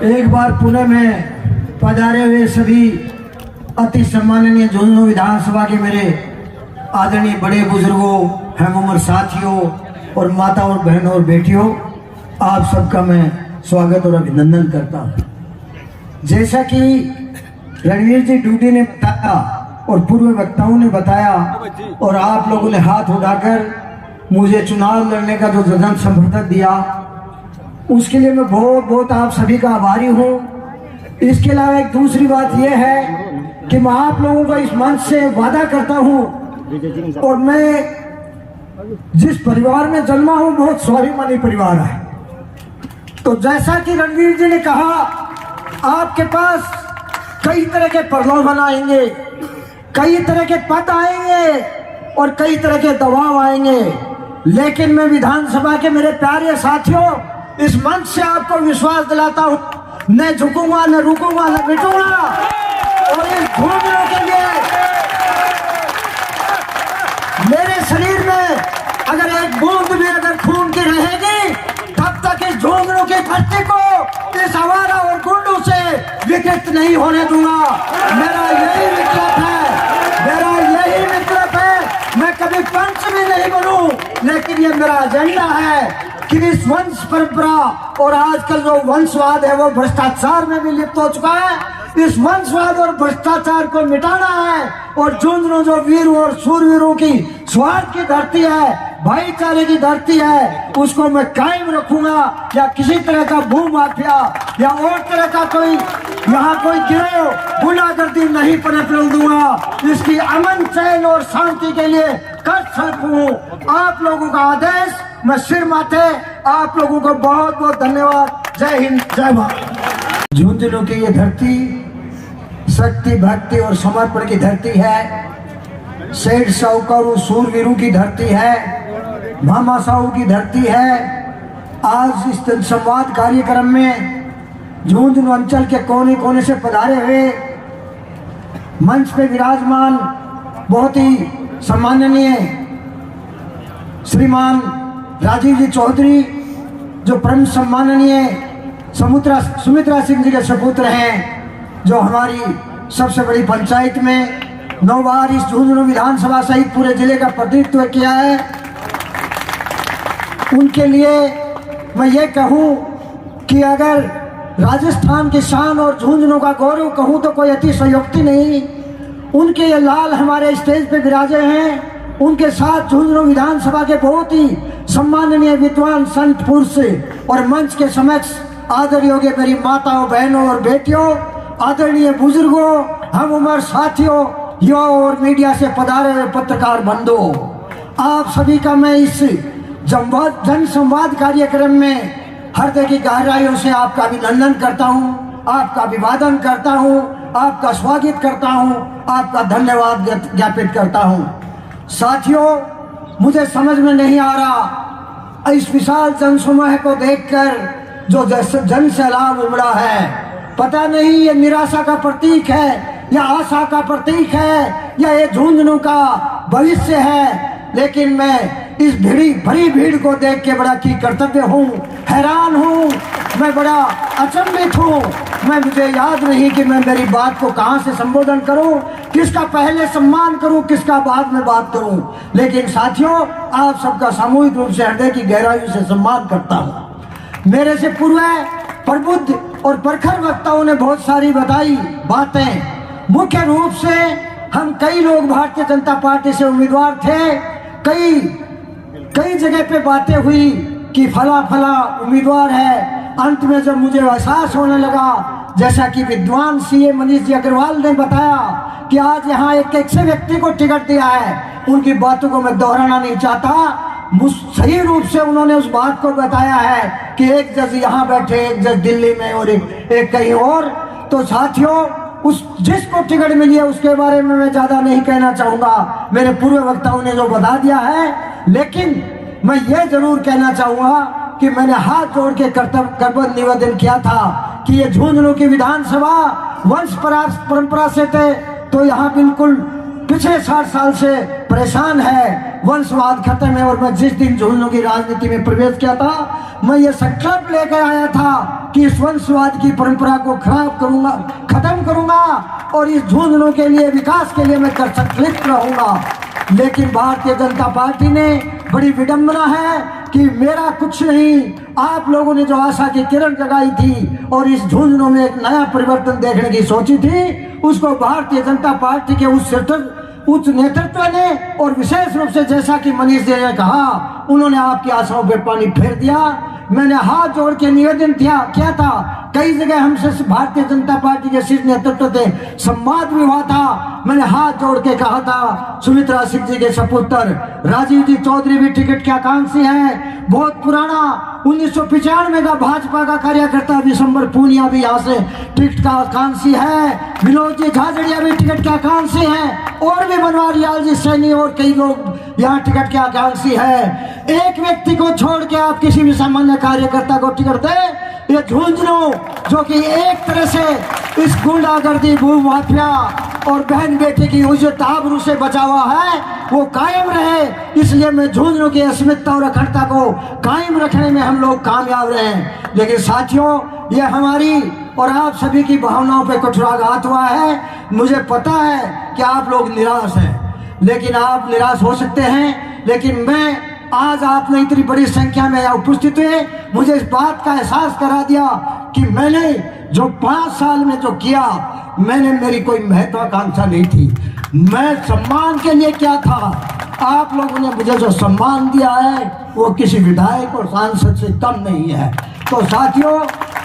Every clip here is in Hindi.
एक बार पुणे में पधारे हुए सभी अति सम्माननीय झुंझुनू विधानसभा के मेरे आदरणीय बड़े बुजुर्गों, हम उम्र साथियों और माता और बहनों और बेटियों, आप सबका मैं स्वागत और अभिनंदन करता हूँ। जैसा कि रणवीर जी ड्यूटी ने बताया और पूर्व वक्ताओं ने बताया और आप लोगों ने हाथ उठाकर मुझे चुनाव लड़ने का जो जन समर्थन दिया, उसके लिए मैं बहुत बहुत आप सभी का आभारी हूँ। इसके अलावा एक दूसरी बात यह है कि मैं आप लोगों का इस मंच से वादा करता हूँ, और मैं जिस परिवार में जन्मा हूँ बहुत स्वाभिमानी परिवार है। तो जैसा कि रणवीर जी ने कहा, आपके पास कई तरह के प्रलोभन आएंगे, कई तरह के पद आएंगे और कई तरह के दबाव आएंगे, लेकिन मैं विधानसभा के मेरे प्यारे साथियों इस मंच से आपको विश्वास दिलाता हूँ, न झुकूंगा, न रुकूंगा, न मिटूंगा। और इस झुंझुनू के लिए मेरे शरीर में अगर एक बूंद भी अगर खून की रहेगी, तब तक इस झुंझुनू की धरती को इस आवारा और गुंडों से विकृत नहीं होने दूंगा। मेरा यही विकल्प है, मेरा यही विकल्प है। मैं कभी पंच भी नहीं बनूं, लेकिन ये मेरा एजेंडा है कि इस वंश परंपरा और आजकल जो वंशवाद है वो भ्रष्टाचार में भी लिप्त हो चुका है। इस वंशवाद और भ्रष्टाचार को मिटाना है और झुंझुनू जो वीरों और शूरवीरों की स्वार्थ की धरती है, भाईचारे की धरती है, उसको मैं कायम रखूंगा। या किसी तरह का भू माफिया या और तरह का कोई यहाँ कोई गिरोह गुंडागर्दी नहीं पनपने दूंगा। इसकी अमन, चैन और शांति के लिए कर सकूं। आप लोगों का आदेश मैं सिर माथे। आप लोगों को बहुत बहुत धन्यवाद। जय हिंद, जय भारत। झुंझुनू की ये धरती शक्ति, भक्ति और समर्पण की धरती है। सेठ साहूकारों, शूरवीरों की धरती है, मामा साहू की धरती है। आज इस संवाद कार्यक्रम में झुंझुनू अंचल के कोने कोने से पधारे हुए मंच पे विराजमान बहुत ही सम्माननीय श्रीमान राजीव जी चौधरी, जो परम सम्माननीय सुमित्रा सिंह जी के सपुत्र हैं, जो हमारी सबसे बड़ी पंचायत में 9 बार इस झुंझुनू विधानसभा सहित पूरे जिले का प्रतिनिधित्व किया है। उनके लिए मैं ये कहूँ कि अगर राजस्थान की शान और झुंझुनू का गौरव कहूँ तो कोई अतिशयोक्ति नहीं। उनके ये लाल हमारे स्टेज पे विराजे हैं। उनके साथ झुंझुनू विधानसभा के बहुत ही सम्माननीय विद्वान संत पुरुष और मंच के समक्ष आदरणीय योग्य मेरी माताओं, बहनों और बेटियों, आदरणीय बुजुर्गों, हम उम्र साथियों, युवाओं और मीडिया से पधारे हुए पत्रकार बंधुओं, आप सभी का मैं इस जन संवाद कार्यक्रम में हृदय की गहराइयों से आपका अभिनंदन करता हूँ, आपका अभिवादन करता हूँ, आपका स्वागत करता हूँ, आपका धन्यवाद ज्ञापित करता हूँ। साथियों, मुझे समझ में नहीं आ रहा इस विशाल जनसमूह को देखकर जो जन सैलाब उमड़ा है, पता नहीं ये निराशा का प्रतीक है या आशा का प्रतीक है या ये झुंझुनू का भविष्य है। लेकिन मैं इस भरी भीड़ को देख के बड़ा की कर्तव्य हूँ, हैरान हूँ, मैं बड़ा अचंभित हूँ। मुझे याद नहीं कि मैं मेरी बात को कहाँ से संबोधन करूँ, किसका पहले सम्मान करूँ, किसका बाद में बात करूँ। लेकिन साथियों, आप सबका सामूहिक रूप से हृदय की गहराई से सम्मान करता हूँ। मेरे से पूर्व प्रबुद्ध और प्रखर वक्ताओं ने बहुत सारी बताई बातें। मुख्य रूप से हम कई लोग भारतीय जनता पार्टी से उम्मीदवार थे। कई जगह पे बातें हुई कि फला उम्मीदवार है। अंत में जब मुझे एहसास होने लगा, जैसा कि विद्वान सीए मनीष जी अग्रवाल ने बताया कि आज यहाँ एक ऐसे व्यक्ति को टिकट दिया है, उनकी बातों को मैं दोहराना नहीं चाहता। सही रूप से उन्होंने उस बात को बताया है कि एक जज यहाँ बैठे, एक जज दिल्ली में और एक कहीं और। तो साथियों, उस जिसको टिकट मिली है उसके बारे में मैं ज्यादा नहीं कहना चाहूंगा, मेरे पूर्व वक्ताओं ने जो बता दिया है। लेकिन मैं ये जरूर कहना चाहूंगा कि मैंने हाथ जोड़ के कर्तव्य निवेदन किया था कि ये झुंझुनू की विधानसभा वंश परंपरा से थे, तो यहाँ बिल्कुल पिछले 60 साल से परेशान है, वंशवाद खत्म है। और मैं जिस दिन झुंझुनू की राजनीति में प्रवेश किया था, मैं ये संकल्प लेकर आया था कि इस वंशवाद की परंपरा को खराब करूंगा, खत्म करूंगा और इस झुंझुनू के लिए, विकास के लिए मैं कर संकल्पित रहूंगा। लेकिन भारतीय जनता पार्टी ने, बड़ी विडंबना है कि मेरा कुछ नहीं, आप लोगों ने जो आशा की किरण जगाई थी और इस झुंझुनू में एक नया परिवर्तन देखने की सोची थी, उसको भारतीय जनता पार्टी के उच्च नेतृत्व ने, और विशेष रूप से जैसा कि मनीष जी ने कहा, उन्होंने आपकी आशाओं पर पानी फेर दिया। मैंने हाथ जोड़ के निवेदन किया था, कई जगह हमसे भारतीय जनता पार्टी के शीर्ष नेतृत्व से संवाद भी हुआ था। मैंने हाथ जोड़ के कहा था, सुमित्रा सिंह जी के सपुत्र राजीव जी चौधरी भी टिकट के आकांक्षी हैं। बहुत पुराना 1995 का भाजपा का कार्यकर्ता विशंबर पूनिया भी यहाँ से टिकट का आकांक्षी है। विनोद जी झाझड़िया भी टिकट के आकांक्षी हैं, और भी बनवारी लाल जी सैनी और कई लोग यहाँ टिकट के आकांक्षी है। एक व्यक्ति को छोड़ के आप किसी भी सामान्य कार्यकर्ता को टिकट दे, ये झुंझुनू जो कि एक तरह से इस गुंडागर्दी, भू माफिया और बहन बेटे की उज्जत आबरू से बचा हुआ है, वो कायम रहे। इसलिए मैं झुंझुनू की अस्मिता और अखंडता को कायम रखने में हम लोग कामयाब रहे हैं। लेकिन साथियों, ये हमारी और आप सभी की भावनाओं पे कुठाघात हुआ है। मुझे पता है कि आप लोग निराश हैं, लेकिन आप निराश हो सकते हैं, लेकिन मैं आज आपने इतनी बड़ी संख्या में यहाँ उपस्थित हुए, मुझे इस बात का एहसास करा दिया कि मैंने जो 5 साल में जो किया, मैंने, मेरी कोई महत्वाकांक्षा नहीं थी। मैं सम्मान के लिए क्या था, आप लोगों ने मुझे जो सम्मान दिया है वो किसी विधायक और सांसद से कम नहीं है। तो साथियों,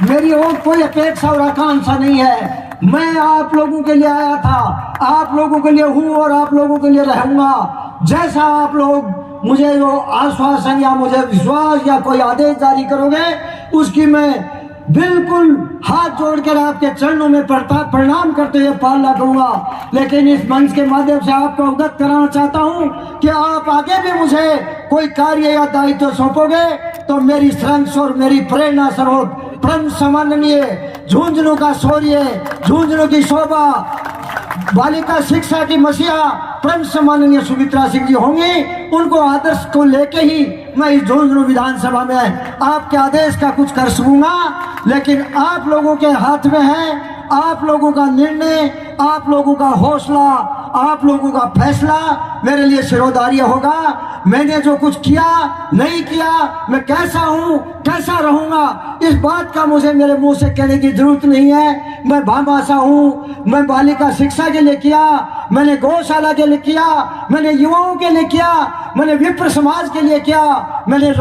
मेरी और कोई अपेक्षा और आकांक्षा नहीं है। मैं आप लोगों के लिए आया था, आप लोगों के लिए हूँ और आप लोगों के लिए रहूंगा। जैसा आप लोग मुझे जो आश्वासन या मुझे विश्वास या कोई आदेश जारी करोगे, उसकी मैं बिल्कुल हाथ जोड़कर आपके चरणों में प्रणाम करते हुए पालना करूंगा। लेकिन इस मंच के माध्यम से आपको अवगत कराना चाहता हूं कि आप आगे भी मुझे कोई कार्य या दायित्व सौंपोगे तो मेरी श्रंस और मेरी प्रेरणा स्रोत परम सम्माननीय झुंझुनू का शौर्य, झुंझुनू की शोभा, बालिका शिक्षा की मसीहा परम सम्माननीय सुमित्रा सिंह जी होंगी। उनको आदर्श को लेके ही मैं इस झुंझुनू विधानसभा में आपके आदेश का कुछ कर सकूंगा। लेकिन आप लोगों के हाथ में है, आप लोगों का निर्णय, आप लोगों का हौसला, आप लोगों का फैसला मेरे लिए सिरोधार्य होगा। मैंने जो कुछ किया, नहीं किया, मैं कैसा हूँ, कैसा रहूंगा, इस बात का मुझे मेरे मुंह से कहने की जरूरत नहीं है। मैं भामाशा हूँ, मैं बालिका शिक्षा के लिए किया, मैंने गौशाला के लिए किया, मैंने युवाओं के लिए किया, मैंने विप्र समाज के लिए किया, मैंने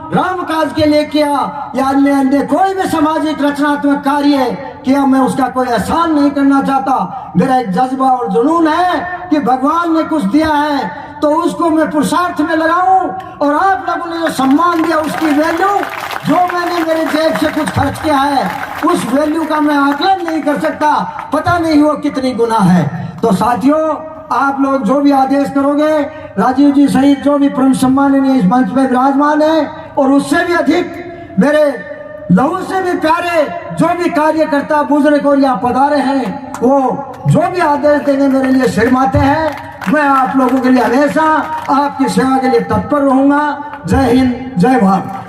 राम काज के लिए किया, या अन्य कोई भी सामाजिक रचनात्मक कार्य किया, मैं उसका कोई एहसान नहीं करना चाहता। मेरा एक जज्बा और जुनून है कि भगवान ने कुछ दिया है तो उसको मैं पुरुषार्थ में लगाऊं, और आप लोगों ने जो सम्मान दिया उसकी वैल्यू, जो मैंने मेरे जेब से कुछ खर्च किया है, उस वैल्यू का मैं आकलन नहीं कर सकता। पता नहीं वो कितनी गुना है। तो साथियों, आप लोग जो भी आदेश करोगे, राजीव जी सहित जो भी परम सम्माननीय इस मंच में विराजमान है, और उससे भी अधिक मेरे लहू से भी प्यारे जो भी कार्यकर्ता बुजुर्ग और यहाँ पधारे हैं, वो जो भी आदेश देंगे मेरे लिए शर्माते हैं। मैं आप लोगों के लिए हमेशा आपकी सेवा के लिए तत्पर रहूंगा। जय हिंद, जय भारत।